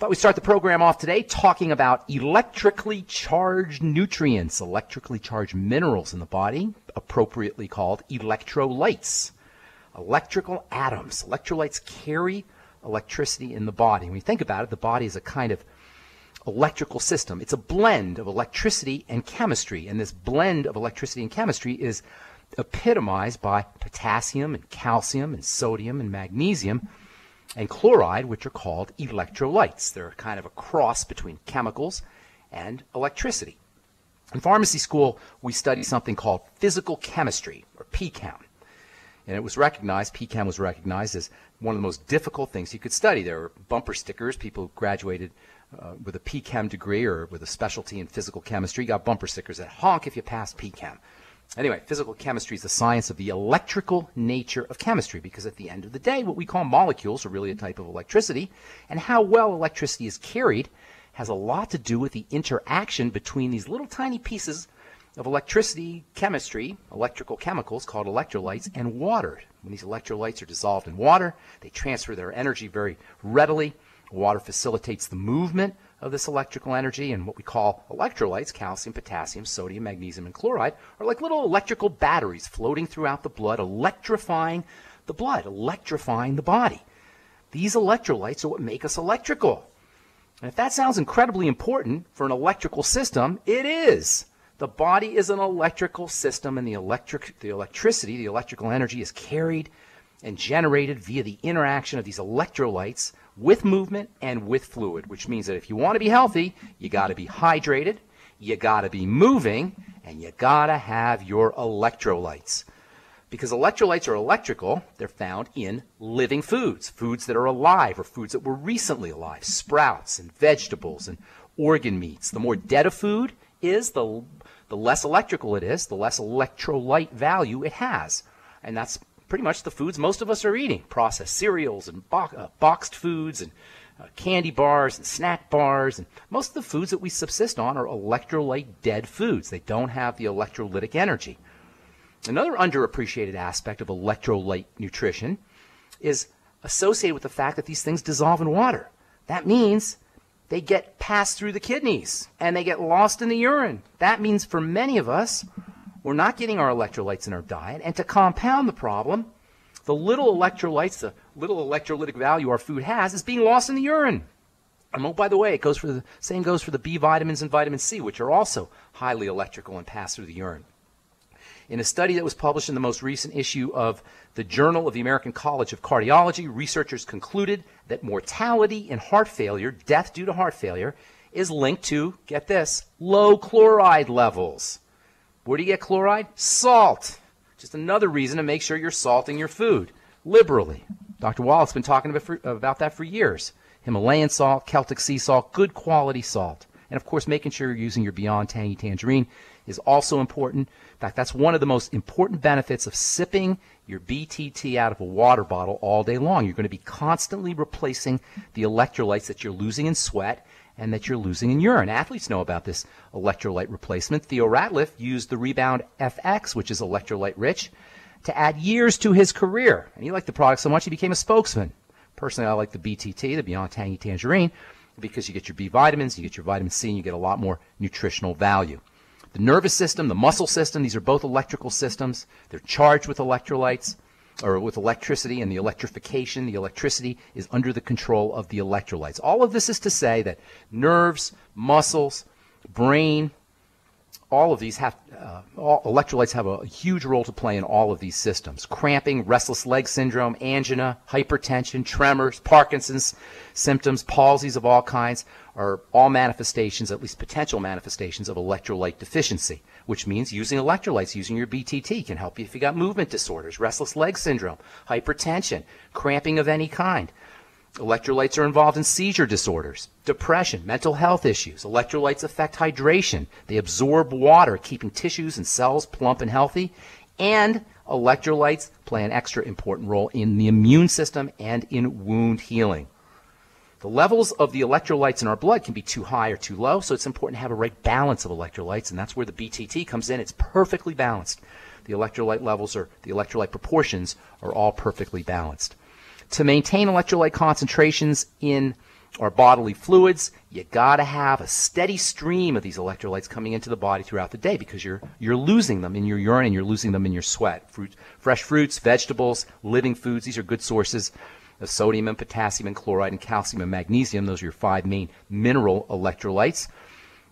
Thought we'd start the program off today talking about electrically charged nutrients, electrically charged minerals in the body, appropriately called electrolytes. Electrical atoms. Electrolytes carry electricity in the body. When you think about it, the body is a kind of electrical system. It's a blend of electricity and chemistry, and this blend of electricity and chemistry is epitomized by potassium and calcium and sodium and magnesium and chloride, which are called electrolytes. They're kind of a cross between chemicals and electricity. In pharmacy school, we studied something called physical chemistry, or PChem. And it was recognized, PChem was recognized as one of the most difficult things you could study. There were bumper stickers. People who graduated with a PChem degree or with a specialty in physical chemistry got bumper stickers that honk if you passed PChem. Anyway, physical chemistry is the science of the electrical nature of chemistry, because at the end of the day, what we call molecules are really a type of electricity, and how well electricity is carried has a lot to do with the interaction between these little tiny pieces of electricity chemistry, electrical chemicals called electrolytes, and water. When these electrolytes are dissolved in water, they transfer their energy very readily. Water facilitates the movement of this electrical energy, and what we call electrolytes, calcium, potassium, sodium, magnesium, and chloride, are like little electrical batteries floating throughout the blood, electrifying the blood, electrifying the body. These electrolytes are what make us electrical. And if that sounds incredibly important for an electrical system, it is. The body is an electrical system, and the electricity, the electrical energy, is carried and generated via the interaction of these electrolytes with movement and with fluid, which means that if you want to be healthy, you got to be hydrated, you got to be moving, and you got to have your electrolytes. Because electrolytes are electrical, they're found in living foods, foods that are alive or foods that were recently alive, sprouts and vegetables and organ meats. The more dead a food is, the less electrical it is, the less electrolyte value it has. And that's pretty much the foods most of us are eating: processed cereals and boxed foods and candy bars and snack bars. And most of the foods that we subsist on are electrolyte dead foods. They don't have the electrolytic energy. Another underappreciated aspect of electrolyte nutrition is associated with the fact that these things dissolve in water. That means they get passed through the kidneys and they get lost in the urine. That means for many of us, we're not getting our electrolytes in our diet, and to compound the problem, the little electrolytes, the little electrolytic value our food has, is being lost in the urine. And oh, by the way, same goes for the B vitamins and vitamin C, which are also highly electrical and pass through the urine. In a study that was published in the most recent issue of the Journal of the American College of Cardiology, researchers concluded that mortality in heart failure, death due to heart failure, is linked to, get this, low chloride levels. Where do you get chloride? Salt. Just another reason to make sure you're salting your food liberally. Dr. Wallach's been talking about that for years. Himalayan salt, Celtic sea salt, good quality salt. And of course, making sure you're using your Beyond Tangy Tangerine is also important. In fact, that's one of the most important benefits of sipping your BTT out of a water bottle all day long. You're going to be constantly replacing the electrolytes that you're losing in sweat and that you're losing in urine. Athletes know about this electrolyte replacement. Theo Ratliff used the Rebound FX, which is electrolyte rich, to add years to his career. And he liked the product so much he became a spokesman. Personally, I like the BTT, the Beyond Tangy Tangerine, because you get your B vitamins, you get your vitamin C, and you get a lot more nutritional value. The nervous system, the muscle system, these are both electrical systems. They're charged with electrolytes, or with electricity, and the electrification, the electricity is under the control of the electrolytes. All of this is to say that nerves, muscles, brain, all of these have, electrolytes have a huge role to play in all of these systems. Cramping, restless leg syndrome, angina, hypertension, tremors, Parkinson's symptoms, palsies of all kinds are all manifestations, at least potential manifestations, of electrolyte deficiency, which means using electrolytes, using your BTT can help you if you got movement disorders, restless leg syndrome, hypertension, cramping of any kind. Electrolytes are involved in seizure disorders, depression, mental health issues. Electrolytes affect hydration. They absorb water, keeping tissues and cells plump and healthy. And electrolytes play an extra important role in the immune system and in wound healing. The levels of the electrolytes in our blood can be too high or too low, so it's important to have a right balance of electrolytes, and that's where the BTT comes in. It's perfectly balanced. The electrolyte levels, or the electrolyte proportions, are all perfectly balanced. To maintain electrolyte concentrations in our bodily fluids, you got to have a steady stream of these electrolytes coming into the body throughout the day because you're losing them in your urine and you're losing them in your sweat. Fresh fruits, vegetables, living foods, these are good sources of sodium and potassium and chloride and calcium and magnesium. Those are your 5 main mineral electrolytes.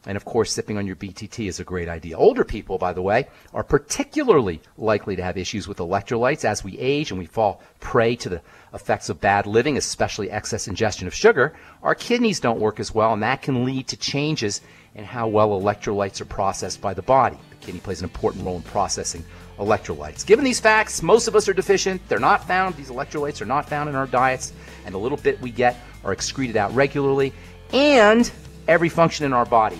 And of course, sipping on your BTT is a great idea. Older people, by the way, are particularly likely to have issues with electrolytes as we age and we fall prey to the effects of bad living, especially excess ingestion of sugar. Our kidneys don't work as well, and that can lead to changes in how well electrolytes are processed by the body. The kidney plays an important role in processing electrolytes. Given these facts, most of us are deficient. They're not found. These electrolytes are not found in our diets, and the little bit we get are excreted out regularly. And every function in our body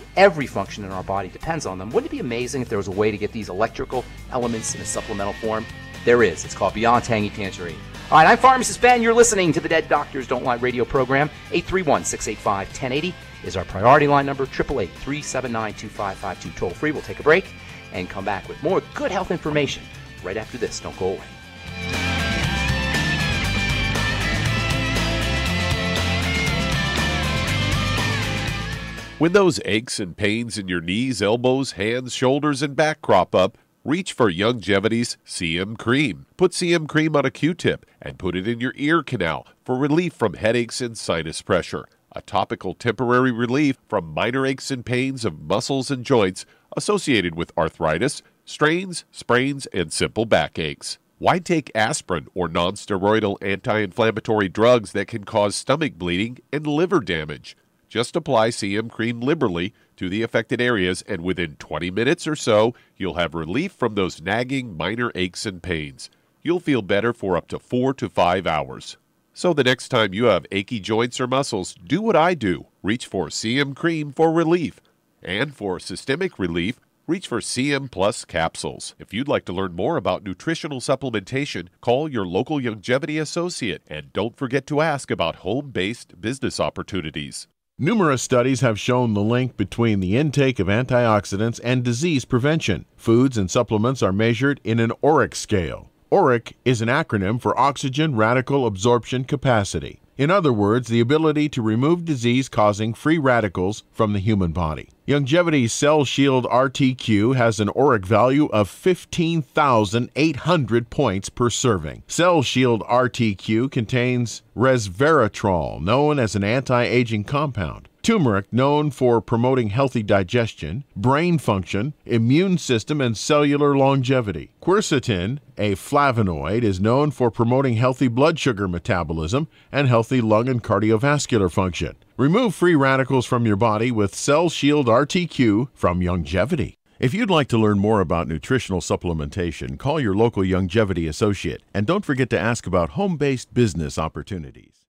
depends on them. Wouldn't it be amazing if there was a way to get these electrical elements in a supplemental form? There is. It's called Beyond Tangy Tangerine. All right, I'm Pharmacist Ben. You're listening to the Dead Doctors Don't Lie radio program. 831-685-1080 is our priority line number. 888-379-2552. Toll free. We'll take a break and come back with more good health information right after this. Don't go away. When those aches and pains in your knees, elbows, hands, shoulders, and back crop up, reach for Youngevity's CM Cream. Put CM Cream on a Q-tip and put it in your ear canal for relief from headaches and sinus pressure. A topical temporary relief from minor aches and pains of muscles and joints associated with arthritis, strains, sprains, and simple backaches. Why take aspirin or non-steroidal anti-inflammatory drugs that can cause stomach bleeding and liver damage? Just apply CM Cream liberally to the affected areas, and within 20 minutes or so, you'll have relief from those nagging minor aches and pains. You'll feel better for up to 4 to 5 hours. So the next time you have achy joints or muscles, do what I do. Reach for CM Cream for relief. And for systemic relief, reach for CM Plus capsules. If you'd like to learn more about nutritional supplementation, call your local Youngevity associate. And don't forget to ask about home-based business opportunities. Numerous studies have shown the link between the intake of antioxidants and disease prevention. Foods and supplements are measured in an ORAC scale. ORAC is an acronym for Oxygen Radical Absorption Capacity. In other words, the ability to remove disease-causing free radicals from the human body. Youngevity's Cell Shield RTQ has an ORAC value of 15,800 points per serving. Cell Shield RTQ contains resveratrol, known as an anti-aging compound, turmeric, known for promoting healthy digestion, brain function, immune system, and cellular longevity. Quercetin, a flavonoid, is known for promoting healthy blood sugar metabolism and healthy lung and cardiovascular function. Remove free radicals from your body with Cell Shield RTQ from Youngevity. If you'd like to learn more about nutritional supplementation, call your local Youngevity associate, and don't forget to ask about home-based business opportunities.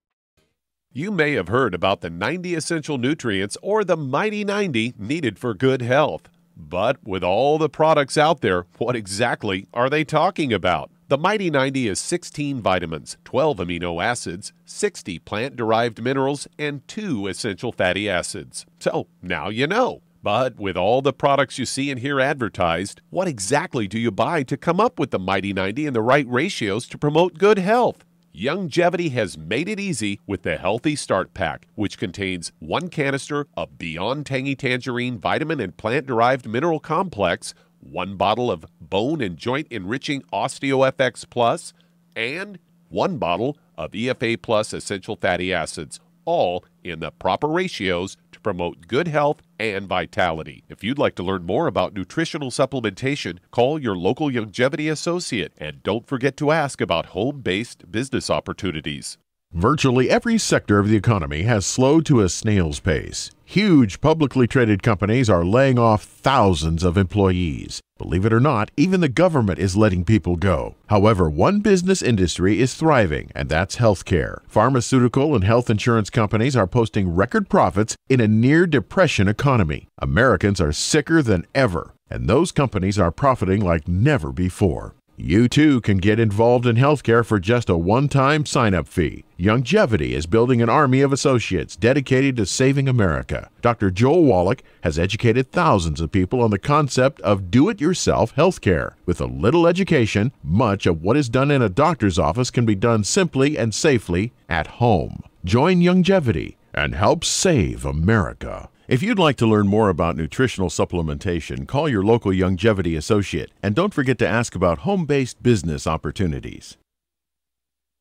You may have heard about the 90 essential nutrients or the Mighty 90 needed for good health. But with all the products out there, what exactly are they talking about? The Mighty 90 is 16 vitamins, 12 amino acids, 60 plant-derived minerals, and 2 essential fatty acids. So now you know. But with all the products you see and hear advertised, what exactly do you buy to come up with the Mighty 90 and the right ratios to promote good health? Youngevity has made it easy with the Healthy Start Pack, which contains 1 canister of Beyond Tangy Tangerine vitamin and plant-derived mineral complex, 1 bottle of bone and joint enriching OsteoFX Plus, and 1 bottle of EFA Plus essential fatty acids, all in the proper ratios to promote good health and vitality. If you'd like to learn more about nutritional supplementation, call your local Youngevity associate, and don't forget to ask about home-based business opportunities. Virtually every sector of the economy has slowed to a snail's pace. Huge publicly traded companies are laying off thousands of employees. Believe it or not, even the government is letting people go. However, one business industry is thriving, and that's healthcare. Pharmaceutical and health insurance companies are posting record profits in a near-depression economy. Americans are sicker than ever, and those companies are profiting like never before. You too can get involved in healthcare for just a one-time sign-up fee. Youngevity is building an army of associates dedicated to saving America. Dr. Joel Wallach has educated thousands of people on the concept of do-it-yourself healthcare. With a little education, much of what is done in a doctor's office can be done simply and safely at home. Join Youngevity. and help save America. If you'd like to learn more about nutritional supplementation, call your local Longevity associate, and don't forget to ask about home-based business opportunities.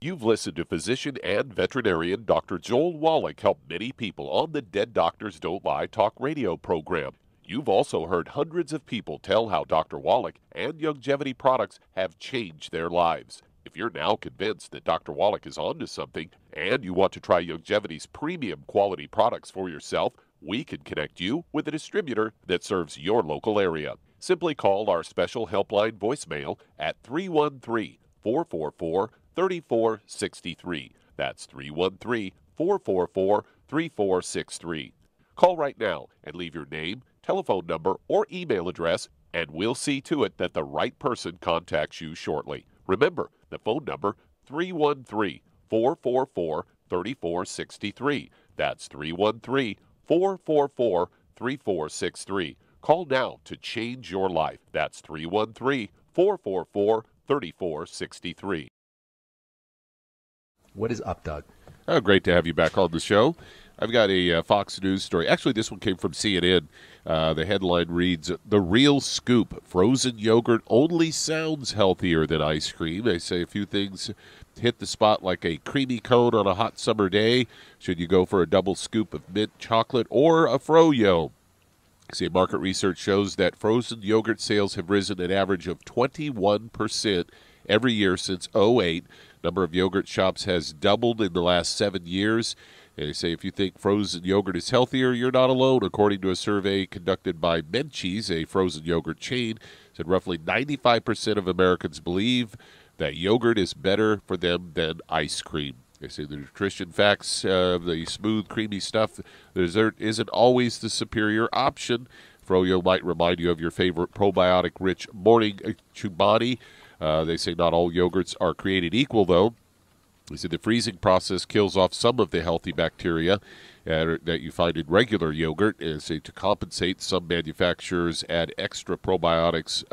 You've listened to physician and veterinarian Dr. Joel Wallach help many people on the Dead Doctors Don't Lie talk radio program. You've also heard hundreds of people tell how Dr. Wallach and Longevity products have changed their lives. If you're now convinced that Dr. Wallach is onto something and you want to try Longevity's premium quality products for yourself, we can connect you with a distributor that serves your local area. Simply call our special helpline voicemail at 313-444-3463. That's 313-444-3463. Call right now and leave your name, telephone number, or email address, and we'll see to it that the right person contacts you shortly. Remember, the phone number, 313-444-3463. That's 313-444-3463. Call now to change your life. That's 313-444-3463. What is up, Doug? Oh, great to have you back on the show. I've got a Fox News story. Actually, this one came from CNN. The headline reads, "The real scoop, frozen yogurt only sounds healthier than ice cream." They say a few things hit the spot like a creamy cone on a hot summer day. Should you go for a double scoop of mint chocolate or a froyo? See, market research shows that frozen yogurt sales have risen an average of 21% every year since '08. Number of yogurt shops has doubled in the last 7 years. And they say if you think frozen yogurt is healthier, you're not alone. According to a survey conducted by Menchie's, a frozen yogurt chain, said roughly 95% of Americans believe that yogurt is better for them than ice cream. They say the nutrition facts, the smooth, creamy stuff, the dessert isn't always the superior option. Froyo might remind you of your favorite probiotic-rich morning chobani. They say not all yogurts are created equal, though. They say the freezing process kills off some of the healthy bacteria that you find in regular yogurt. And they say to compensate, some manufacturers add extra probiotics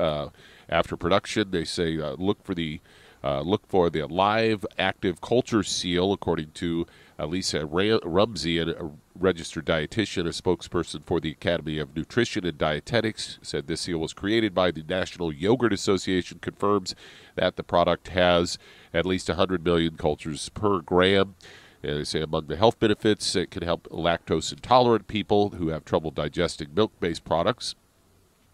after production. They say look for the live active culture seal, according to Lisa Rumsey, a registered dietitian, a spokesperson for the Academy of Nutrition and Dietetics, said this seal was created by the National Yogurt Association, confirms that the product has at least 100 million cultures per gram. And they say among the health benefits, it can help lactose-intolerant people who have trouble digesting milk-based products.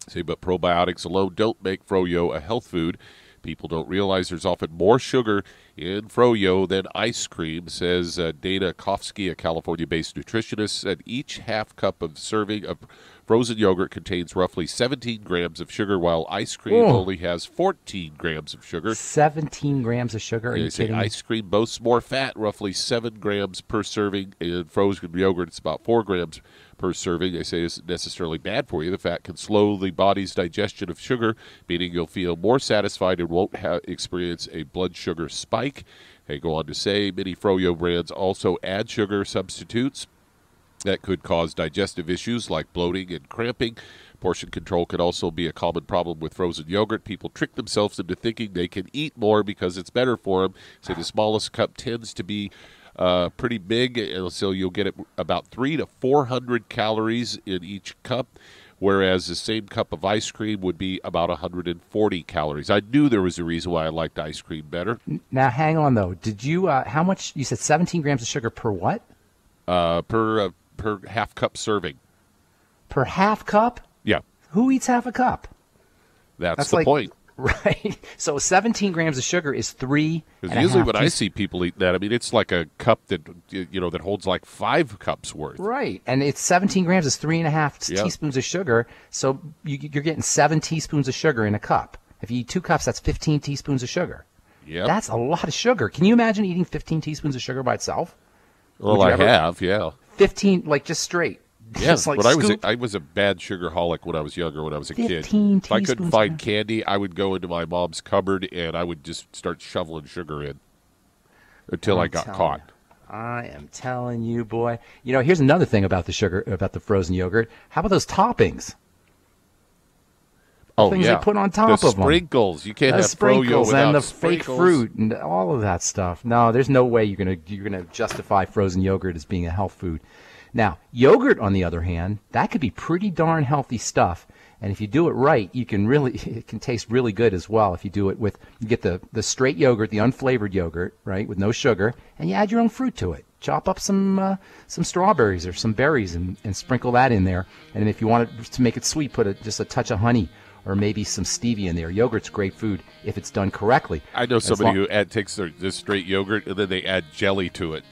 They say, but probiotics alone don't make froyo a health food. People don't realize there's often more sugar in froyo than ice cream, says Dana Kofsky, a California-based nutritionist, said each half cup of serving of frozen yogurt contains roughly 17 grams of sugar, while ice cream only has 14 grams of sugar. 17 grams of sugar? Are you kidding me? Ice cream boasts more fat, roughly 7 grams per serving. In frozen yogurt, it's about 4 grams per serving. They say isn't necessarily bad for you. The fat can slow the body's digestion of sugar, meaning you'll feel more satisfied and won't experience a blood sugar spike. They go on to say many froyo brands also add sugar substitutes that could cause digestive issues like bloating and cramping. Portion control can also be a common problem with frozen yogurt. People trick themselves into thinking they can eat more because it's better for them. So the smallest cup tends to be pretty big, and so you'll get about 300 to 400 calories in each cup, whereas the same cup of ice cream would be about 140 calories. I knew there was a reason why I liked ice cream better. Now, hang on, though. Did you, how much, you said 17 grams of sugar per what? Per half cup serving. Per half cup? Yeah. Who eats half a cup? That's the point. Right. So 17 grams of sugar is 3 Because usually when I see people eat that, I mean, it's like a cup that, that holds like 5 cups worth. Right. And it's 17 grams is 3.5 teaspoons of sugar. So you're getting 7 teaspoons of sugar in a cup. If you eat 2 cups, that's 15 teaspoons of sugar. Yeah. That's a lot of sugar. Can you imagine eating 15 teaspoons of sugar by itself? Well, I have, yeah. 15, like just straight. Yeah, just like I was a bad sugarholic when I was younger, when I was a kid. If I couldn't find candy, I would go into my mom's cupboard and I would just start shoveling sugar in until I got caught. I am telling you, boy. Here's another thing about the sugar, about the frozen yogurt. How about those toppings? Oh, things yeah. they put on top the of them. Sprinkles. You can't The have froyo sprinkles without and the sprinkles. fake fruit and all of that stuff. No, there's no way you're gonna justify frozen yogurt as being a health food. Now, yogurt, on the other hand, that could be pretty darn healthy stuff. And if you do it right, it can taste really good as well. If you do it with, you get the straight yogurt, the unflavored yogurt, right, with no sugar, and you add your own fruit to it. Chop up some strawberries or some berries and sprinkle that in there. And if you want it to make it sweet, put just a touch of honey or maybe some stevia in there. Yogurt's great food if it's done correctly. I know somebody who takes this straight yogurt and then they add jelly to it.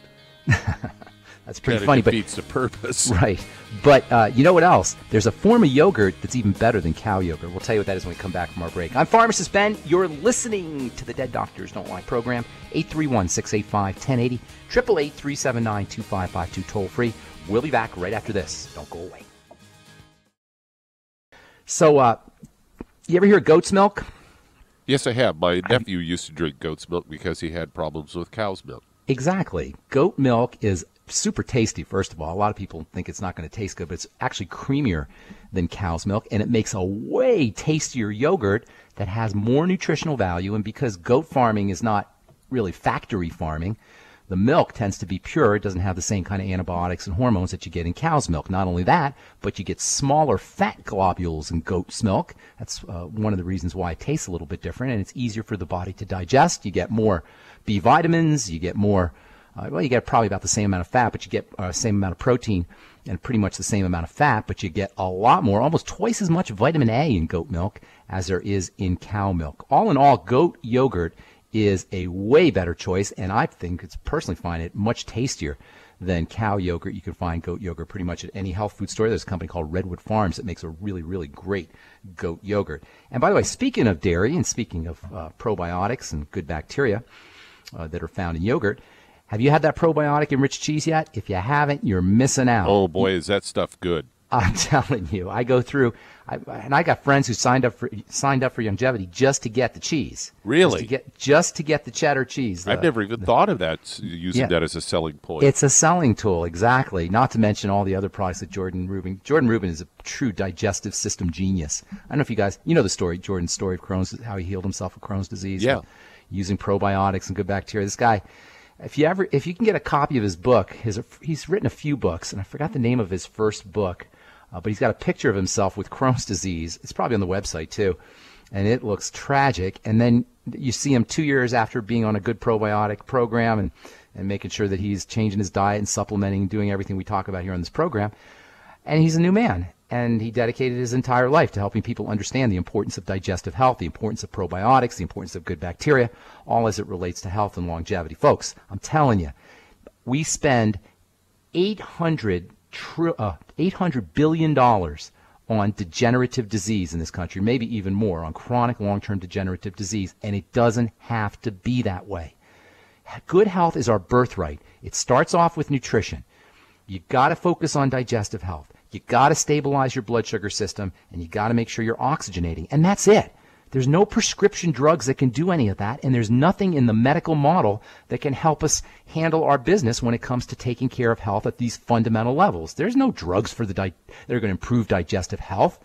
That's pretty funny, but defeats the purpose. Right. But you know what else? There's a form of yogurt that's even better than cow yogurt. We'll tell you what that is when we come back from our break. I'm Pharmacist Ben. You're listening to the Dead Doctors Don't Lie program. 831-685-1080, 888-379-2552, toll free. We'll be back right after this. Don't go away. So, you ever hear of goat's milk? Yes, I have. My nephew used to drink goat's milk because he had problems with cow's milk. Exactly. Goat milk is super tasty, first of all. A lot of people think it's not going to taste good, but it's actually creamier than cow's milk, and it makes a way tastier yogurt that has more nutritional value. And because goat farming is not really factory farming, the milk tends to be pure. It doesn't have the same kind of antibiotics and hormones that you get in cow's milk. Not only that, but you get smaller fat globules in goat's milk. That's one of the reasons why it tastes a little bit different, and it's easier for the body to digest. You get more B vitamins, you get more you get probably about the same amount of fat, but you get same amount of protein and pretty much the same amount of fat, but you get a lot more, almost twice as much vitamin A in goat milk as there is in cow milk. All in all, goat yogurt is a way better choice, and I think it's personally find it much tastier than cow yogurt. You can find goat yogurt pretty much at any health food store. There's a company called Redwood Farms that makes a really, really great goat yogurt. And by the way, speaking of dairy and speaking of probiotics and good bacteria that are found in yogurt, have you had that probiotic-enriched cheese yet? If you haven't, you're missing out. Oh, boy, is that stuff good. I'm telling you. I go through, and I got friends who signed up for longevity just to get the cheese. Really? Just to get the cheddar cheese. I've never even thought of that, using that as a selling point. It's a selling tool, exactly. Not to mention all the other products that Jordan Rubin is a true digestive system genius. I don't know if you guys, you know the story, Jordan's story of Crohn's, how he healed himself of Crohn's disease. Yeah. Using probiotics and good bacteria. This guy, if you can get a copy of his book, he's written a few books, and I forgot the name of his first book, but he's got a picture of himself with Crohn's disease. It's probably on the website too, and it looks tragic. And then you see him 2 years after being on a good probiotic program and making sure that he's changing his diet and supplementing, doing everything we talk about here on this program, and he's a new man. And he dedicated his entire life to helping people understand the importance of digestive health, the importance of probiotics, the importance of good bacteria, all as it relates to health and longevity. Folks, I'm telling you, we spend $800 billion on degenerative disease in this country, maybe even more, on chronic long-term degenerative disease, and it doesn't have to be that way. Good health is our birthright. It starts off with nutrition. You've got to focus on digestive health. You got to stabilize your blood sugar system, and you got to make sure you're oxygenating. And that's it. There's no prescription drugs that can do any of that, and there's nothing in the medical model that can help us handle our business when it comes to taking care of health at these fundamental levels. There's no drugs that are going to improve digestive health.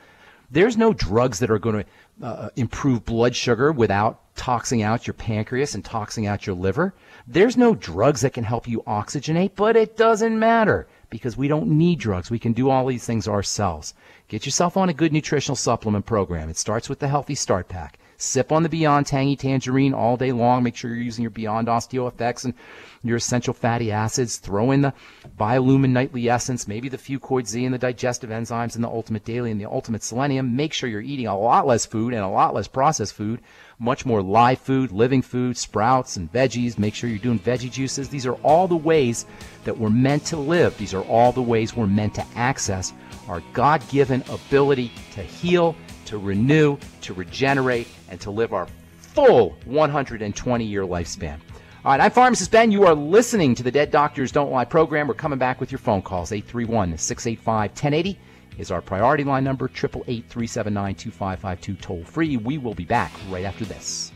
There's no drugs that are going to improve blood sugar without toxing out your pancreas and toxing out your liver. There's no drugs that can help you oxygenate, but it doesn't matter because we don't need drugs. We can do all these things ourselves. Get yourself on a good nutritional supplement program. It starts with the Healthy Start Pack. Sip on the Beyond Tangy Tangerine all day long. Make sure you're using your Beyond OsteoFX and your essential fatty acids. Throw in the Biolumin Nightly Essence, maybe the Fucoid Z and the digestive enzymes and the Ultimate Daily and the Ultimate Selenium. Make sure you're eating a lot less food and a lot less processed food. Much more live food, living food, sprouts and veggies. Make sure you're doing veggie juices. These are all the ways that we're meant to live. These are all the ways we're meant to access our God-given ability to heal, to renew, to regenerate, and to live our full 120-year lifespan. All right, I'm Pharmacist Ben. You are listening to the Dead Doctors Don't Lie program. We're coming back with your phone calls. 831-685-1080 is our priority line number, 888-379-2552, toll free. We will be back right after this.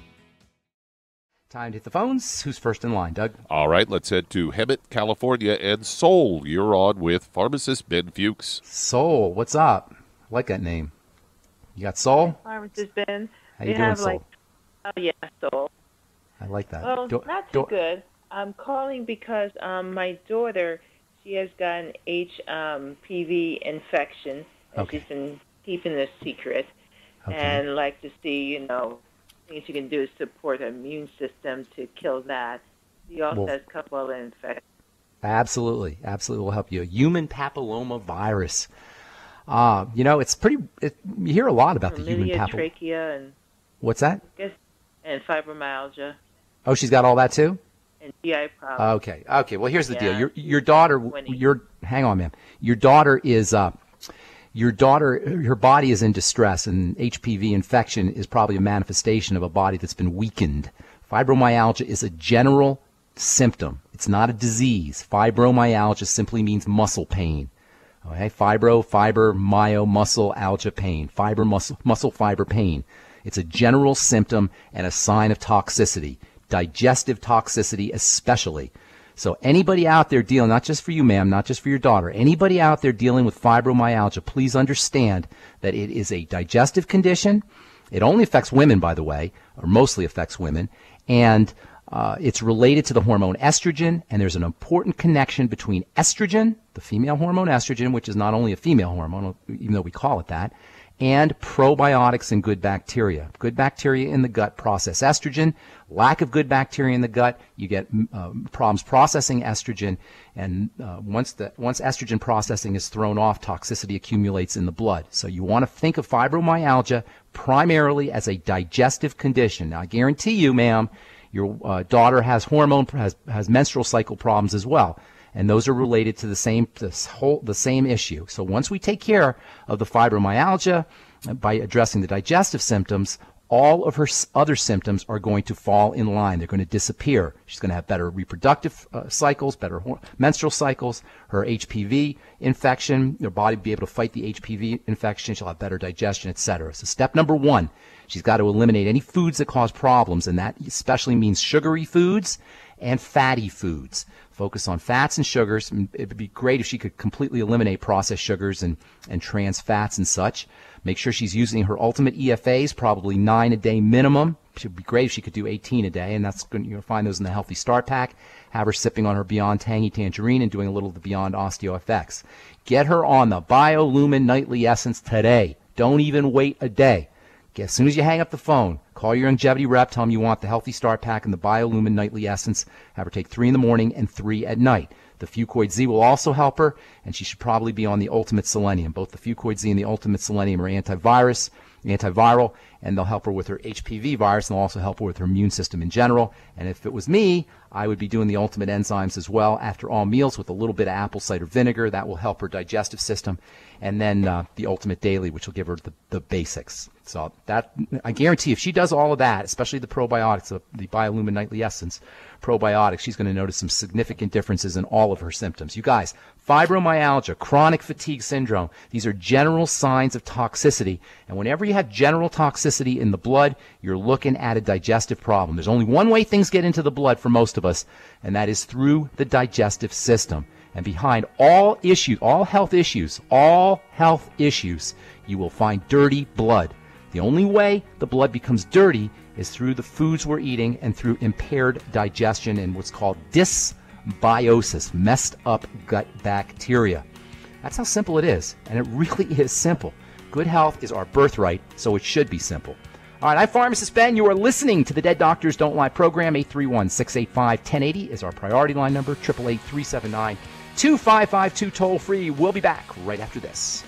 Time to hit the phones. Who's first in line, Doug? All right, let's head to Hemet, California, and Seoul. You're on with Pharmacist Ben Fuchs. Soul, what's up? I like that name. You got soul? Pharmacist Ben. How you doing, soul? Soul. I like that. Well, not too good. I'm calling because my daughter, she has got an HPV infection, and she's been keeping it a secret, and like to see, things you can do to support her immune system to kill that. She also has a couple other infections. Absolutely. We'll help you. Human papilloma virus. It's pretty. You hear a lot about the human papilloma. Trachea and. What's that? And fibromyalgia. Oh, she's got all that too? And GI problems. Okay. Well, here's the deal. Your daughter. Hang on, ma'am. Your daughter is. Her body is in distress, and HPV infection is probably a manifestation of a body that's been weakened. Fibromyalgia is a general symptom. It's not a disease. Fibromyalgia simply means muscle pain. Okay, fiber, myo, muscle, algia, pain. Fiber, muscle fiber pain. It's a general symptom and a sign of toxicity, digestive toxicity especially. So anybody out there dealing, not just for you, ma'am, not just for your daughter, anybody out there dealing with fibromyalgia, please understand that it is a digestive condition. It only affects women, by the way, or mostly affects women, and it's related to the hormone estrogen, and there's an important connection between estrogen, the female hormone estrogen, which is not only a female hormone, even though we call it that, and probiotics and good bacteria. Good bacteria in the gut process estrogen. Lack of good bacteria in the gut, you get problems processing estrogen, and once estrogen processing is thrown off, toxicity accumulates in the blood. So you want to think of fibromyalgia primarily as a digestive condition. Now, I guarantee you, ma'am, your daughter has has menstrual cycle problems as well, and those are related to the same issue. So once we take care of the fibromyalgia by addressing the digestive symptoms, all of her other symptoms are going to fall in line. They're going to disappear. She's going to have better reproductive cycles, better menstrual cycles. Her HPV infection, her body will be able to fight the HPV infection. She'll have better digestion, etc. So step number 1, she's got to eliminate any foods that cause problems, and that especially means sugary foods and fatty foods. Focus on fats and sugars. It would be great if she could completely eliminate processed sugars and trans fats and such. Make sure she's using her ultimate EFAs, probably 9 a day minimum. It would be great if she could do 18 a day, and that's going to find those in the Healthy Start Pack. Have her sipping on her Beyond Tangy Tangerine and doing a little of the Beyond OsteoFX. Get her on the BioLumin Nightly Essence today. Don't even wait a day. As soon as you hang up the phone, call your longevity rep, tell them you want the Healthy Start Pack and the BioLumin Nightly Essence. Have her take 3 in the morning and 3 at night. The Fucoid Z will also help her, and she should probably be on the Ultimate Selenium. Both the Fucoid Z and the Ultimate Selenium are antiviral, and they'll help her with her HPV virus, and they'll also help her with her immune system in general. And if it was me, I would be doing the Ultimate Enzymes as well after all meals with a little bit of apple cider vinegar. That will help her digestive system. And then the Ultimate Daily, which will give her the basics. So that, I guarantee if she does all of that, especially the probiotics, the BioLumin Nightly Essence probiotics, she's going to notice some significant differences in all of her symptoms. You guys, fibromyalgia, chronic fatigue syndrome, these are general signs of toxicity. And whenever you have general toxicity in the blood, you're looking at a digestive problem. There's only one way things get into the blood for most of us, and that is through the digestive system. And behind all health issues, you will find dirty blood. The only way the blood becomes dirty is through the foods we're eating and through impaired digestion and what's called dysbiosis, messed up gut bacteria. That's how simple it is, and it really is simple. Good health is our birthright, so it should be simple. All right, I'm Pharmacist Ben. You are listening to the Dead Doctors Don't Lie program. 831-685-1080 is our priority line number. 888-379-2552 toll free. We'll be back right after this.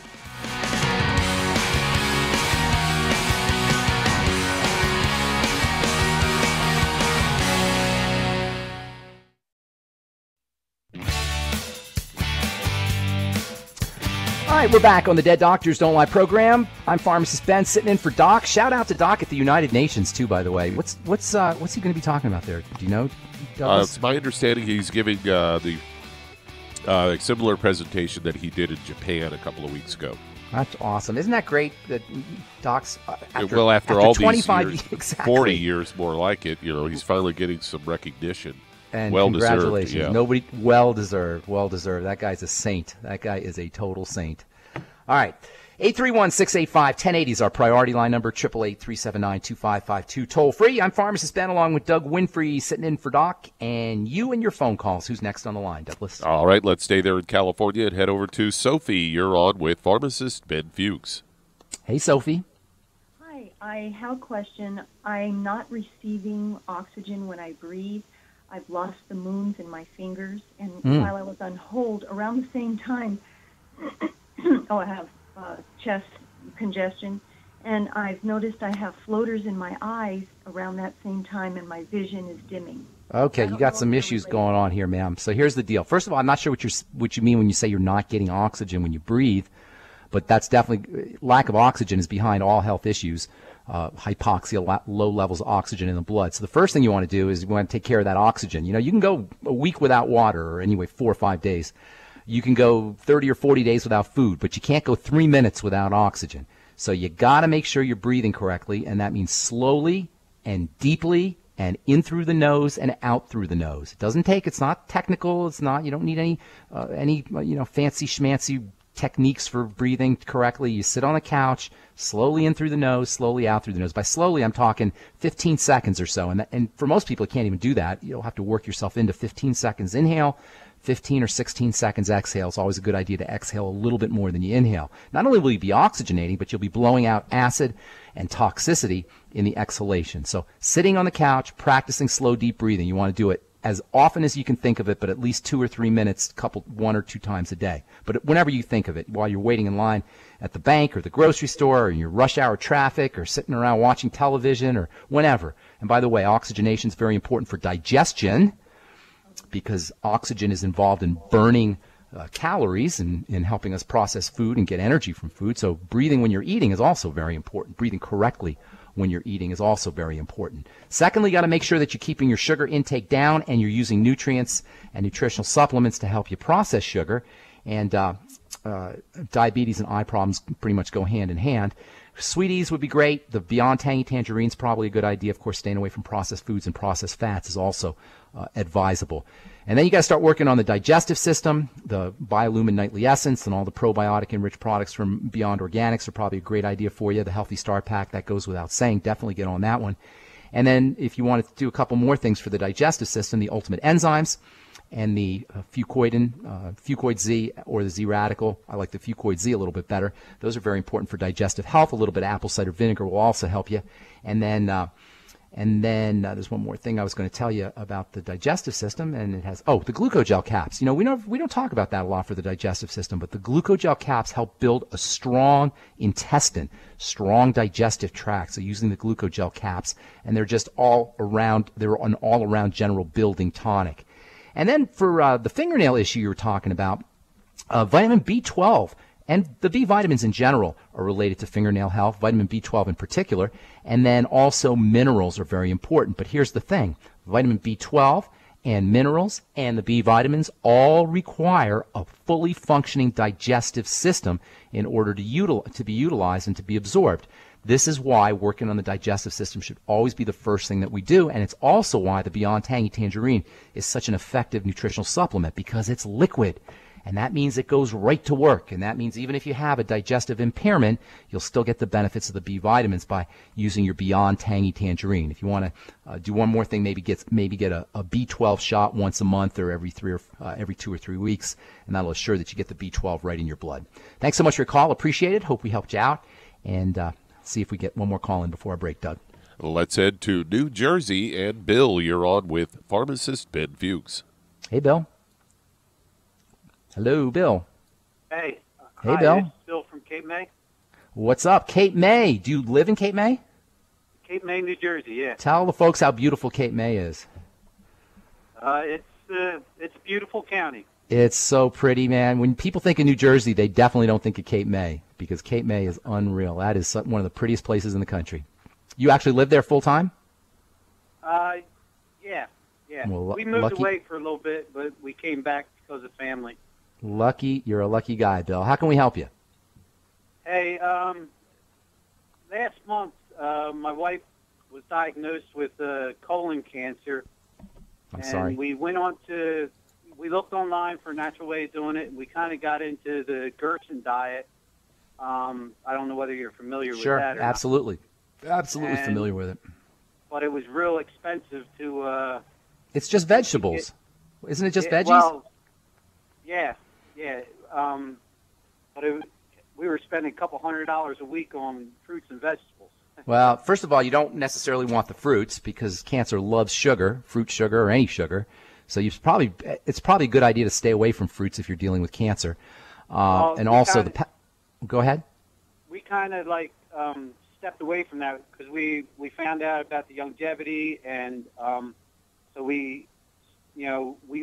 All right, we're back on the Dead Doctors Don't Lie program. I'm Pharmacist Ben, sitting in for Doc. Shout out to Doc at the United Nations too, by the way. What's he going to be talking about there? Do you know? It's my understanding he's giving the similar presentation that he did in Japan a couple of weeks ago. That's awesome. Isn't that great that Doc's after all 25 these years, exactly. 40 years more like it, he's finally getting some recognition. And well congratulations. Deserved, yeah. Nobody, well deserved. That guy's a saint. That guy is a total saint. All right. 831-685-1080 is our priority line number, 888-379-2552. Toll free. I'm Pharmacist Ben along with Doug Winfrey sitting in for Doc, and you and your phone calls. Who's next on the line, Douglas? All right, let's stay there in California and head over to Sophie. You're on with Pharmacist Ben Fuchs. Hey, Sophie. Hi, I have a question. I'm not receiving oxygen when I breathe. I've lost the moons in my fingers, and while I was on hold around the same time, I have chest congestion, and I've noticed I have floaters in my eyes around that same time, and my vision is dimming. Okay, you got some issues going on here, ma'am. So here's the deal. First of all, I'm not sure what you mean when you say you're not getting oxygen when you breathe, but that's definitely lack of oxygen is behind all health issues. Hypoxia, low levels of oxygen in the blood. So the first thing you want to do is you want to take care of that oxygen. You can go a week without water, or anyway 4 or 5 days. You can go 30 or 40 days without food, but you can't go 3 minutes without oxygen. So you got to make sure you're breathing correctly, and that means slowly and deeply and in through the nose and out through the nose. It's not technical. You don't need any fancy schmancy techniques for breathing correctly. You sit on the couch, slowly in through the nose, slowly out through the nose. By slowly, I'm talking 15 seconds or so. And for most people, you can't even do that. You'll have to work yourself into 15 seconds inhale, 15 or 16 seconds exhale. It's always a good idea to exhale a little bit more than you inhale. Not only will you be oxygenating, but you'll be blowing out acid and toxicity in the exhalation. So sitting on the couch, practicing slow, deep breathing. You want to do it as often as you can think of it, but at least 2 or 3 minutes, coupled 1 or 2 times a day. But whenever you think of it, while you're waiting in line at the bank or the grocery store, or in your rush hour traffic, or sitting around watching television, or whenever. And by the way, oxygenation is very important for digestion, because oxygen is involved in burning calories and in helping us process food and get energy from food. So breathing when you're eating is also very important. Breathing correctly when you're eating is also very important. Secondly, you got to make sure that you're keeping your sugar intake down and you're using nutrients and nutritional supplements to help you process sugar. And diabetes and eye problems pretty much go hand in hand. Sweeties would be great. The Beyond Tangy Tangerine is probably a good idea. Of course, staying away from processed foods and processed fats is also advisable. And then you got to start working on the digestive system. The Biolumin Nightly Essence and all the probiotic-enriched products from Beyond Organics are probably a great idea for you. The Healthy Start Pack, that goes without saying. Definitely get on that one. And then if you wanted to do a couple more things for the digestive system, the Ultimate Enzymes and the Fucoid Z or the Z Radical. I like the Fucoid Z a little bit better. Those are very important for digestive health. A little bit of apple cider vinegar will also help you. And then there's one more thing I was going to tell you about the digestive system, and it has the glucogel caps. We don't talk about that a lot for the digestive system, but the glucogel caps help build a strong intestine, strong digestive tract. So using the glucogel caps, and they're just they're an all-around general building tonic. And then for the fingernail issue you were talking about, vitamin B12 and the B vitamins in general are related to fingernail health, vitamin B12 in particular. And then also minerals are very important. But here's the thing. Vitamin B12 and minerals and the B vitamins all require a fully functioning digestive system in order to be utilized and to be absorbed. This is why working on the digestive system should always be the first thing that we do, and it's also why the Beyond Tangy Tangerine is such an effective nutritional supplement, because it's liquid, and that means it goes right to work, and that means even if you have a digestive impairment, you'll still get the benefits of the B vitamins by using your Beyond Tangy Tangerine. If you want to do one more thing, maybe get a B12 shot once a month or every 2 or 3 weeks, and that'll assure that you get the B12 right in your blood. Thanks so much for your call. Appreciate it. Hope we helped you out, and see if we get one more call in before I break, Doug. Let's head to New Jersey. And Bill, you're on with Pharmacist Ben Fuchs. Hey, Bill. Hello, Bill. Hey. Hey, hi, Bill. It's Bill from Cape May. What's up? Cape May. Do you live in Cape May? Cape May, New Jersey, yeah. Tell the folks how beautiful Cape May is. It's a beautiful county. It's so pretty, man. When people think of New Jersey, they definitely don't think of Cape May, because Cape May is unreal. That is one of the prettiest places in the country. You actually live there full time? Yeah. Well, we moved away for a little bit, but we came back because of family. You're a lucky guy, Bill. How can we help you? Hey, last month, my wife was diagnosed with colon cancer. I'm sorry. We looked online for a natural way of doing it, and we kind of got into the Gerson diet. I don't know whether you're familiar with Sure, that or absolutely. Absolutely And- familiar with it. not. But it was real expensive to. It's just vegetables. Isn't it just veggies? Well, yeah. But we were spending a couple $100 a week on fruits and vegetables. Well, first of all, you don't necessarily want the fruits because cancer loves sugar, fruit sugar or any sugar. So it's probably a good idea to stay away from fruits if you're dealing with cancer. And also go ahead. We kind of stepped away from that because we found out about the longevity, and so we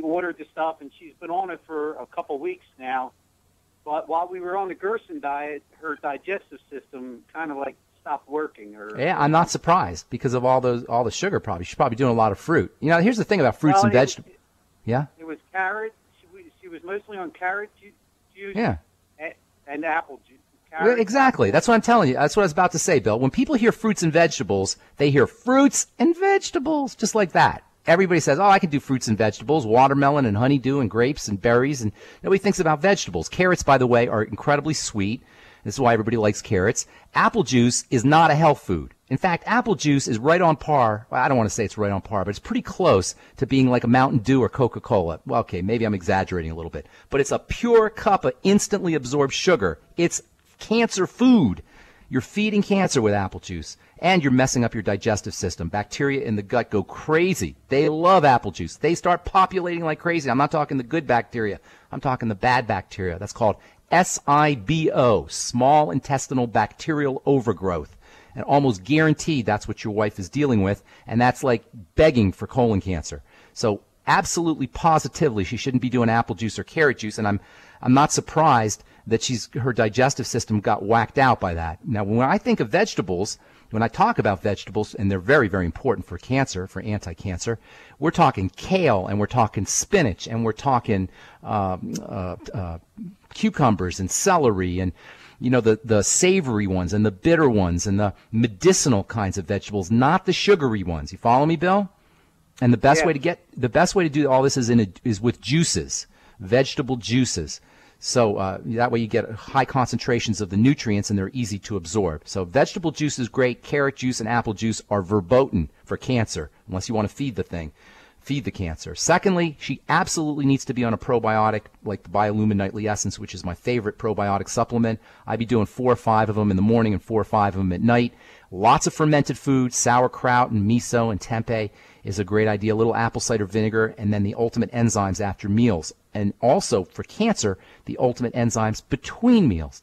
ordered the stuff, and she's been on it for a couple weeks now. But while we were on the Gerson diet, her digestive system kind of stopped working. Yeah, I'm not surprised because of all the sugar. Probably she's probably doing a lot of fruit. Here's the thing about fruits and vegetables. Yeah. It was carrot. She was mostly on carrot juice. Yeah. And apple juice. Carrot, exactly. That's what I'm telling you. That's what I was about to say, Bill. When people hear fruits and vegetables, they hear fruits and vegetables, just like that. Everybody says, oh, I can do fruits and vegetables, watermelon and honeydew and grapes and berries, and nobody thinks about vegetables. Carrots, by the way, are incredibly sweet. This is why everybody likes carrots. Apple juice is not a health food. In fact, apple juice is right on par. Well, I don't want to say it's right on par, but it's pretty close to being like a Mountain Dew or Coca-Cola. Well, okay, maybe I'm exaggerating a little bit. But it's a pure cup of instantly absorbed sugar. It's cancer food. You're feeding cancer with apple juice, and you're messing up your digestive system. Bacteria in the gut go crazy. They love apple juice. They start populating like crazy. I'm not talking the good bacteria. I'm talking the bad bacteria. That's called SIBO, small intestinal bacterial overgrowth. And almost guaranteed that's what your wife is dealing with, and that's like begging for colon cancer. So absolutely positively she shouldn't be doing apple juice or carrot juice, and I'm not surprised that her digestive system got whacked out by that. Now, when I think of vegetables, when I talk about vegetables, and they're very, very important for cancer, for anti-cancer, we're talking kale, and we're talking spinach, and we're talking cucumbers and celery, and the savory ones and the bitter ones and the medicinal kinds of vegetables, not the sugary ones. You follow me, Bill? And the best way to do all this is with juices, vegetable juices. So that way you get high concentrations of the nutrients and they're easy to absorb. So vegetable juice is great. Carrot juice and apple juice are verboten for cancer, unless you want to feed the cancer. Secondly, she absolutely needs to be on a probiotic like the Biolumin Nightly Essence, which is my favorite probiotic supplement. I'd be doing 4 or 5 of them in the morning and 4 or 5 of them at night. Lots of fermented foods, sauerkraut and miso and tempeh is a great idea. A little apple cider vinegar, and then the ultimate enzymes after meals. And also for cancer, the ultimate enzymes between meals.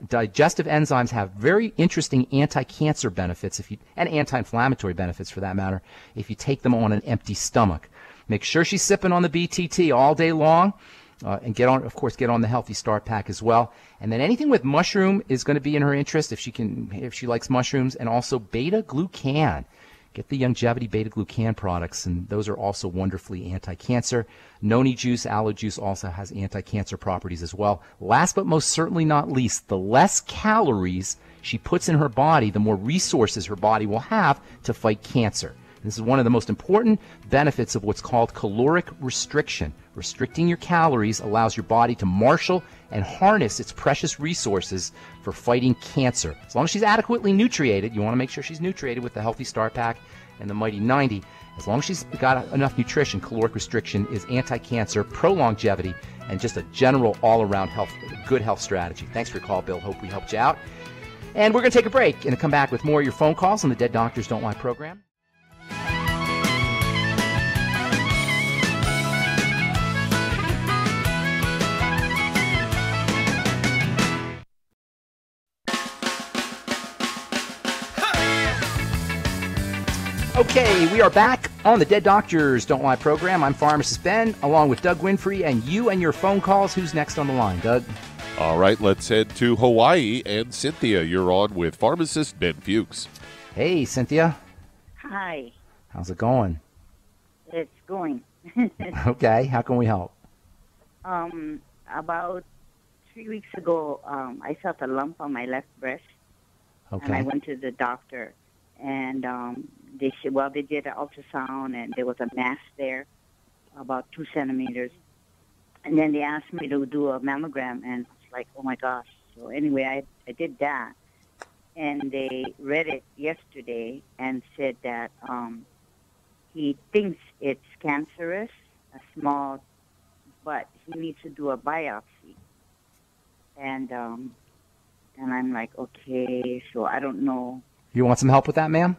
Digestive enzymes have very interesting anti-cancer benefits and anti-inflammatory benefits for that matter if you take them on an empty stomach. Make sure she's sipping on the BTT all day long. And get on the Healthy Start Pack as well. And then anything with mushroom is going to be in her interest if she likes mushrooms, and also beta-glucan. Get the Longevity beta-glucan products, and those are also wonderfully anti-cancer. Noni juice, aloe juice also has anti-cancer properties as well. Last but most certainly not least, the less calories she puts in her body, the more resources her body will have to fight cancer. This is one of the most important benefits of what's called caloric restriction. Restricting your calories allows your body to marshal and harness its precious resources for fighting cancer. As long as she's adequately nutriated, you want to make sure she's nutriated with the Healthy Start Pack and the Mighty 90. As long as she's got enough nutrition, caloric restriction is anti-cancer, pro-longevity, and just a general all-around good health strategy. Thanks for your call, Bill. Hope we helped you out. And we're going to take a break and come back with more of your phone calls on the Dead Doctors Don't Lie program. Okay, we are back on the Dead Doctors Don't Lie program. I'm Pharmacist Ben, along with Doug Winfrey, and you and your phone calls. Who's next on the line, Doug? All right, let's head to Hawaii. And Cynthia, you're on with Pharmacist Ben Fuchs. Hey, Cynthia. Hi. How's it going? It's going. Okay, how can we help? About 3 weeks ago, I felt a lump on my left breast. Okay. And I went to the doctor, and they did an ultrasound, and there was a mass there, about 2 centimeters. And then they asked me to do a mammogram, and it's like, oh my gosh, So anyway, I did that. And they read it yesterday and said that he thinks it's cancerous, a small, but he needs to do a biopsy. And I'm like, okay, so I don't know. You want some help with that, ma'am?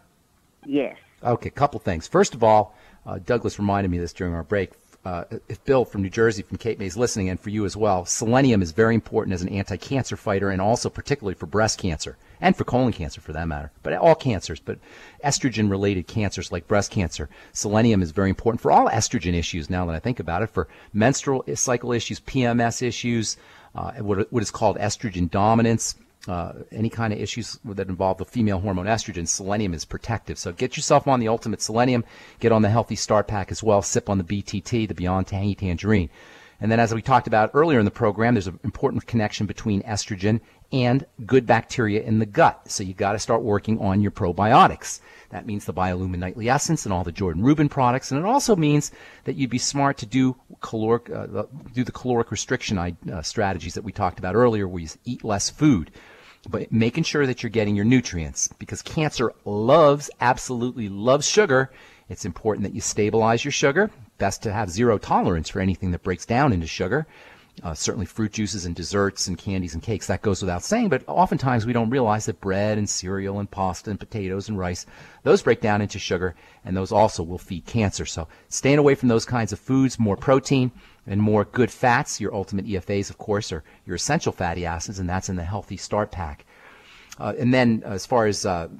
Yes. Okay, couple things. First of all, Douglas reminded me of this during our break. If Bill from New Jersey, from Cape May, is listening, and for you as well, selenium is very important as an anti-cancer fighter, and also particularly for breast cancer and for colon cancer for that matter, but all cancers, but estrogen-related cancers like breast cancer. Selenium is very important for all estrogen issues, now that I think about it, for menstrual cycle issues, PMS issues, what is called estrogen dominance, any kind of issues that involve the female hormone estrogen. Selenium is protective. So get yourself on the Ultimate Selenium. Get on the Healthy Start Pack as well. Sip on the BTT, the Beyond Tangy Tangerine. And then as we talked about earlier in the program, there's an important connection between estrogen and good bacteria in the gut. So you got to start working on your probiotics. That means the Biolumin Nightly Essence and all the Jordan Rubin products. And it also means that you'd be smart to do the caloric restriction strategies that we talked about earlier, where you eat less food, but making sure that you're getting your nutrients, because cancer absolutely loves sugar. It's important that you stabilize your sugar. Best to have zero tolerance for anything that breaks down into sugar. Certainly fruit juices and desserts and candies and cakes, that goes without saying, but oftentimes we don't realize that bread and cereal and pasta and potatoes and rice, those break down into sugar, and those also will feed cancer. So staying away from those kinds of foods, more protein and more good fats. Your ultimate EFAs, of course, are your essential fatty acids, and that's in the Healthy Start Pack. And then as far as the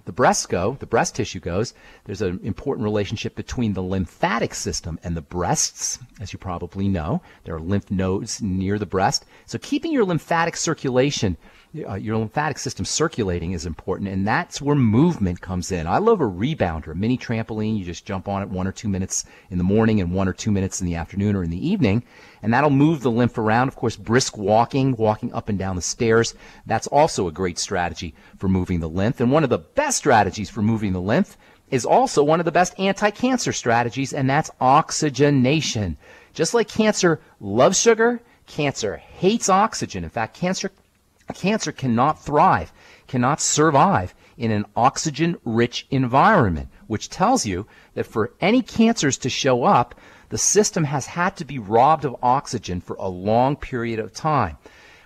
breast tissue goes, there's an important relationship between the lymphatic system and the breasts. As you probably know, there are lymph nodes near the breast. So keeping your lymphatic circulation, your lymphatic system circulating is important, and that's where movement comes in. I love a rebounder, a mini trampoline. You just jump on it 1 or 2 minutes in the morning and 1 or 2 minutes in the afternoon or in the evening, and that'll move the lymph around. Of course, brisk walking up and down the stairs, that's also a great strategy for moving the lymph. And one of the best strategies for moving the lymph is also one of the best anti-cancer strategies, and that's oxygenation. Just like cancer loves sugar, cancer hates oxygen. In fact, cancer cannot thrive, cannot survive in an oxygen-rich environment, which tells you that for any cancers to show up, the system has had to be robbed of oxygen for a long period of time.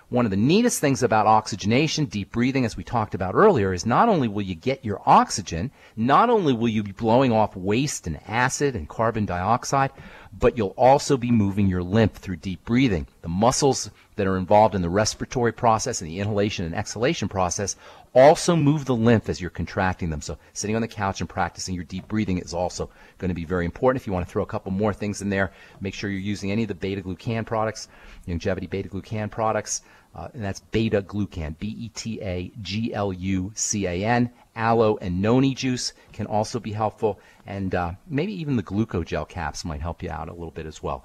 One of the neatest things about oxygenation, deep breathing, as we talked about earlier, is not only will you get your oxygen, not only will you be blowing off waste and acid and carbon dioxide, but you'll also be moving your lymph through deep breathing. The muscles that are involved in the respiratory process and the inhalation and exhalation process also move the lymph as you're contracting them. So sitting on the couch and practicing your deep breathing is also going to be very important. If you want to throw a couple more things in there, make sure you're using any of the beta-glucan products, longevity beta-glucan products, and that's beta-glucan, Betaglucan. Aloe and noni juice can also be helpful, and maybe even the glucogel caps might help you out a little bit as well.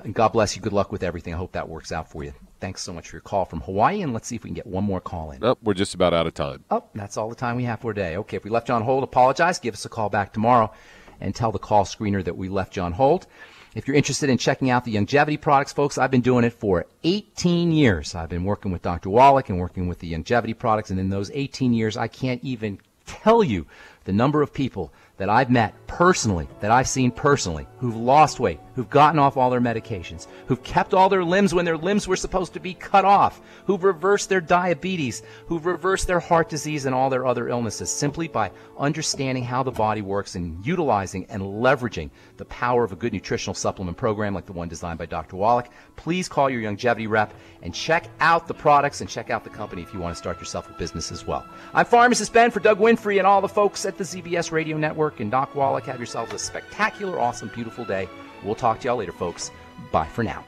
And God bless you. Good luck with everything. I hope that works out for you. Thanks so much for your call from Hawaii, and let's see if we can get one more call in. Oh, we're just about out of time. Oh, that's all the time we have for today. Okay, if we left you on hold, apologize. Give us a call back tomorrow and tell the call screener that we left you on hold. If you're interested in checking out the longevity products, folks, I've been doing it for 18 years. I've been working with Dr. Wallach and working with the longevity products, and in those 18 years, I can't even tell you the number of people that I've met personally, that I've seen personally, who've lost weight, who've gotten off all their medications, who've kept all their limbs when their limbs were supposed to be cut off, who've reversed their diabetes, who've reversed their heart disease and all their other illnesses simply by understanding how the body works and utilizing and leveraging the power of a good nutritional supplement program like the one designed by Dr. Wallach. Please call your longevity rep and check out the products and check out the company if you want to start yourself a business as well. I'm Pharmacist Ben for Doug Winfrey and all the folks at the ZBS Radio Network and Doc Wallach. Have yourselves a spectacular, awesome, beautiful day. We'll talk to y'all later, folks. Bye for now.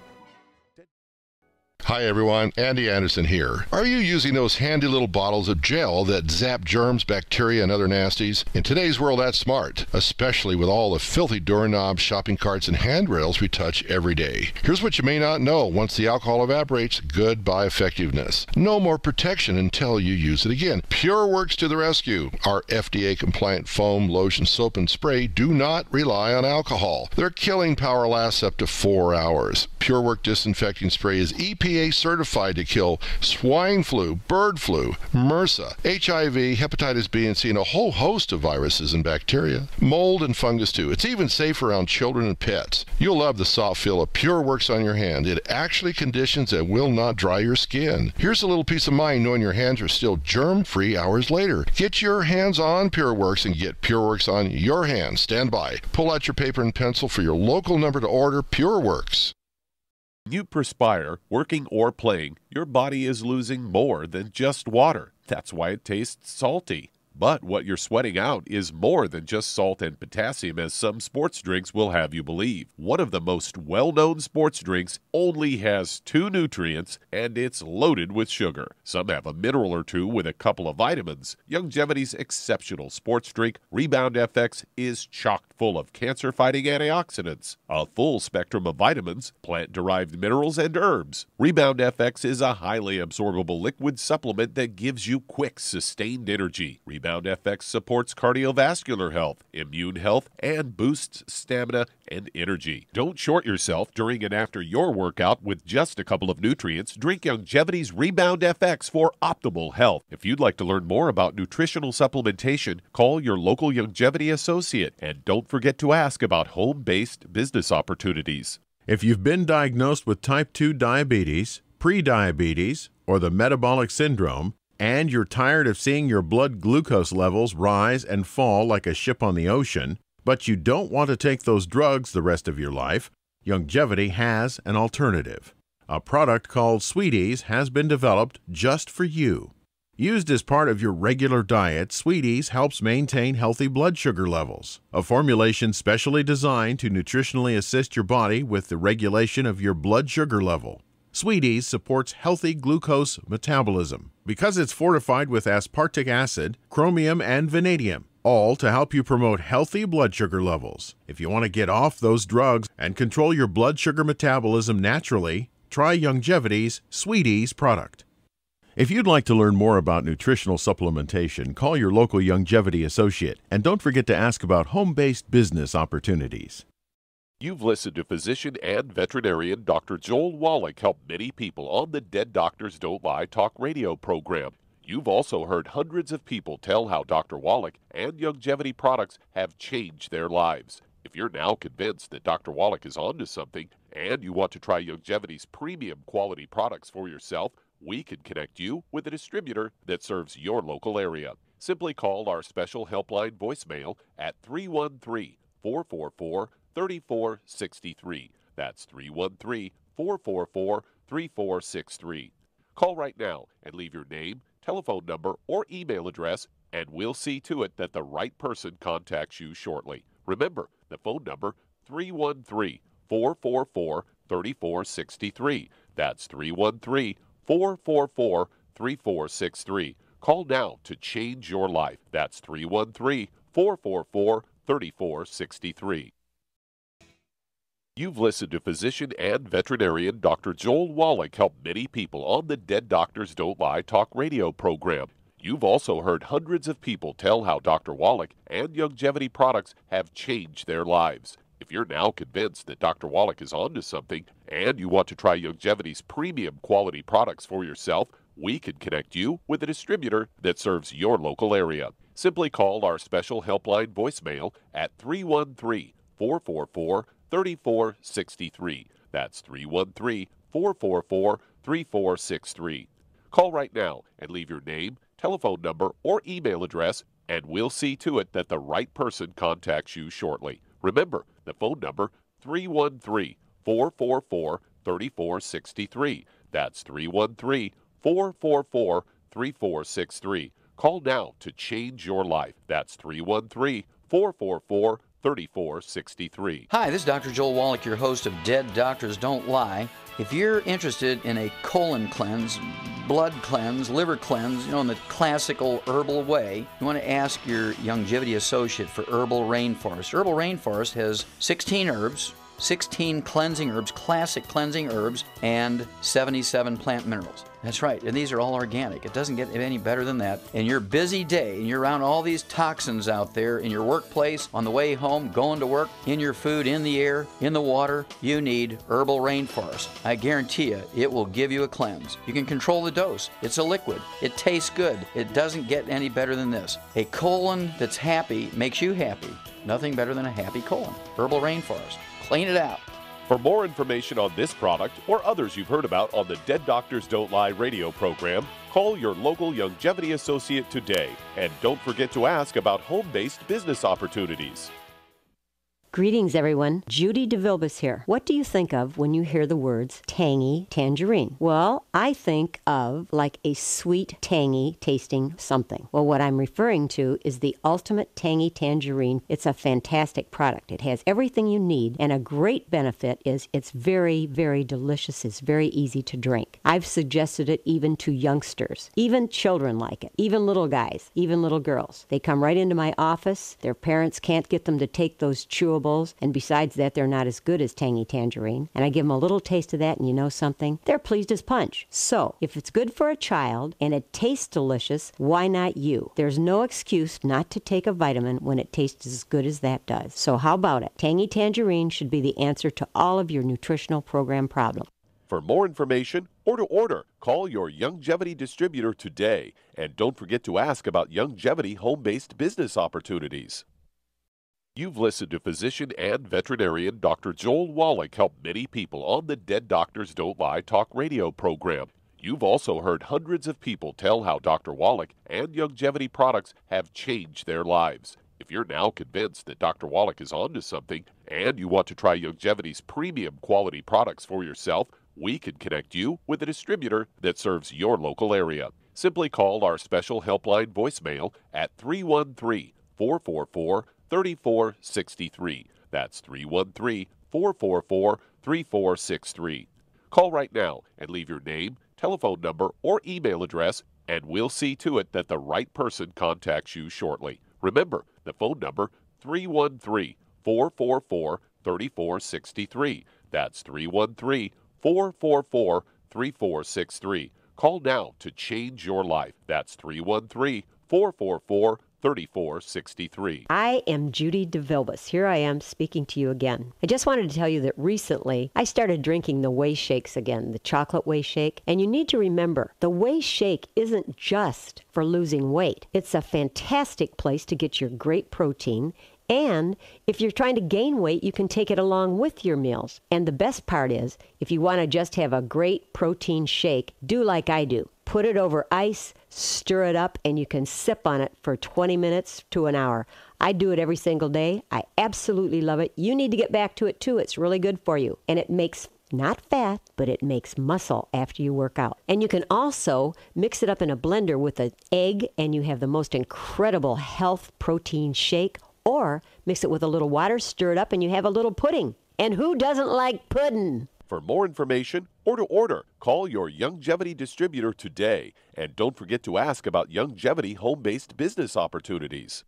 Hi everyone, Andy Anderson here. Are you using those handy little bottles of gel that zap germs, bacteria, and other nasties? In today's world, that's smart, especially with all the filthy doorknobs, shopping carts, and handrails we touch every day. Here's what you may not know. Once the alcohol evaporates, goodbye effectiveness. No more protection until you use it again. PureWorks to the rescue. Our FDA-compliant foam, lotion, soap, and spray do not rely on alcohol. Their killing power lasts up to 4 hours. PureWorks disinfecting spray is EPA FDA certified to kill swine flu, bird flu, MRSA, HIV, hepatitis B and C, and a whole host of viruses and bacteria. Mold and fungus too. It's even safe around children and pets. You'll love the soft feel of PureWorks on your hand. It actually conditions and will not dry your skin. Here's a little peace of mind knowing your hands are still germ-free hours later. Get your hands on PureWorks and get PureWorks on your hands. Stand by. Pull out your paper and pencil for your local number to order. PureWorks. When you perspire, working or playing, your body is losing more than just water. That's why it tastes salty. But what you're sweating out is more than just salt and potassium, as some sports drinks will have you believe. One of the most well-known sports drinks only has 2 nutrients, and it's loaded with sugar. Some have a mineral or 2 with a couple of vitamins. Youngevity's exceptional sports drink, Rebound FX, is chock full of cancer-fighting antioxidants, a full spectrum of vitamins, plant-derived minerals, and herbs. Rebound FX is a highly absorbable liquid supplement that gives you quick, sustained energy. Rebound FX supports cardiovascular health, immune health, and boosts stamina and energy. Don't short yourself during and after your workout with just a couple of nutrients. Drink Youngevity's Rebound FX for optimal health. If you'd like to learn more about nutritional supplementation, call your local Youngevity associate, and don't forget to ask about home-based business opportunities. If you've been diagnosed with type 2 diabetes, prediabetes, or the metabolic syndrome, and you're tired of seeing your blood glucose levels rise and fall like a ship on the ocean, but you don't want to take those drugs the rest of your life, Youngevity has an alternative. A product called Sweeties has been developed just for you. Used as part of your regular diet, Sweeties helps maintain healthy blood sugar levels. A formulation specially designed to nutritionally assist your body with the regulation of your blood sugar level. Sweeties supports healthy glucose metabolism because it's fortified with aspartic acid, chromium, and vanadium, all to help you promote healthy blood sugar levels. If you want to get off those drugs and control your blood sugar metabolism naturally, try Youngevity's Sweeties product. If you'd like to learn more about nutritional supplementation, call your local Youngevity associate, and don't forget to ask about home-based business opportunities. You've listened to physician and veterinarian Dr. Joel Wallach help many people on the Dead Doctors Don't Lie talk radio program. You've also heard hundreds of people tell how Dr. Wallach and Youngevity products have changed their lives. If you're now convinced that Dr. Wallach is onto something and you want to try Youngevity's premium quality products for yourself, we can connect you with a distributor that serves your local area. Simply call our special helpline voicemail at 313-444-3463. That's 313-444-3463. Call right now and leave your name, telephone number, or email address, and we'll see to it that the right person contacts you shortly. Remember, the phone number, 313-444-3463. That's 313-444-3463. Call now to change your life. That's 313-444-3463. You've listened to physician and veterinarian Dr. Joel Wallach help many people on the Dead Doctors Don't Lie talk radio program. You've also heard hundreds of people tell how Dr. Wallach and Youngevity products have changed their lives. If you're now convinced that Dr. Wallach is onto something and you want to try Youngevity's premium quality products for yourself, we can connect you with a distributor that serves your local area. Simply call our special helpline voicemail at 313-444-3463. That's 313-444-3463. Call right now and leave your name, telephone number, or email address, and we'll see to it that the right person contacts you shortly. Remember, the phone number, 313-444-3463. That's 313-444-3463. Call now to change your life. That's 313-444-3463. Hi, this is Dr. Joel Wallach, your host of Dead Doctors Don't Lie. If you're interested in a colon cleanse, blood cleanse, liver cleanse, in the classical herbal way, you want to ask your Youngevity associate for Herbal Rainforest. Herbal Rainforest has 16 herbs, 16 cleansing herbs, classic cleansing herbs, and 77 plant minerals. That's right, and these are all organic. It doesn't get any better than that. In your busy day, and you're around all these toxins out there in your workplace, on the way home, going to work, in your food, in the air, in the water, you need Herbal Rainforest. I guarantee you, it will give you a cleanse. You can control the dose. It's a liquid. It tastes good. It doesn't get any better than this. A colon that's happy makes you happy. Nothing better than a happy colon. Herbal Rainforest. Clean it out. For more information on this product or others you've heard about on the Dead Doctors Don't Lie radio program, call your local Longevity associate today. And don't forget to ask about home-based business opportunities. Greetings, everyone. Judy DeVilbus here. What do you think of when you hear the words tangy tangerine? Well, I think of like a sweet, tangy tasting something. Well, what I'm referring to is the Ultimate Tangy Tangerine. It's a fantastic product. It has everything you need, and a great benefit is it's very, very delicious. It's very easy to drink. I've suggested it even to youngsters. Even children like it. Even little guys. Even little girls. They come right into my office. Their parents can't get them to take those chewables. And besides that, they're not as good as Tangy Tangerine. And I give them a little taste of that, and you know something? They're pleased as punch. So, if it's good for a child and it tastes delicious, why not you? There's no excuse not to take a vitamin when it tastes as good as that does. So how about it? Tangy Tangerine should be the answer to all of your nutritional program problems. For more information or to order, call your Longevity distributor today. And don't forget to ask about Longevity home-based business opportunities. You've listened to physician and veterinarian Dr. Joel Wallach help many people on the Dead Doctors Don't Lie talk radio program. You've also heard hundreds of people tell how Dr. Wallach and Longevity products have changed their lives. If you're now convinced that Dr. Wallach is onto something and you want to try Longevity's premium quality products for yourself, we can connect you with a distributor that serves your local area. Simply call our special helpline voicemail at 313-444-3463. That's 313-444-3463. Call right now and leave your name, telephone number, or email address, and we'll see to it that the right person contacts you shortly. Remember, the phone number, 313-444-3463. That's 313-444-3463. Call now to change your life. That's 313-444-3463. 3463. I am Judy DeVilbus. Here I am speaking to you again. I just wanted to tell you that recently I started drinking the Whey Shakes again, the chocolate Whey Shake. And you need to remember, the Whey Shake isn't just for losing weight. It's a fantastic place to get your great protein. And if you're trying to gain weight, you can take it along with your meals. And the best part is, if you want to just have a great protein shake, do like I do. Put it over ice, stir it up, and you can sip on it for 20 minutes to an hour. I do it every single day. I absolutely love it. You need to get back to it too. It's really good for you. And it makes not fat, but it makes muscle after you work out. And you can also mix it up in a blender with an egg, and you have the most incredible health protein shake. Or mix it with a little water, stir it up, and you have a little pudding. And who doesn't like pudding? For more information or to order, call your Longevity distributor today. And don't forget to ask about Longevity home-based business opportunities.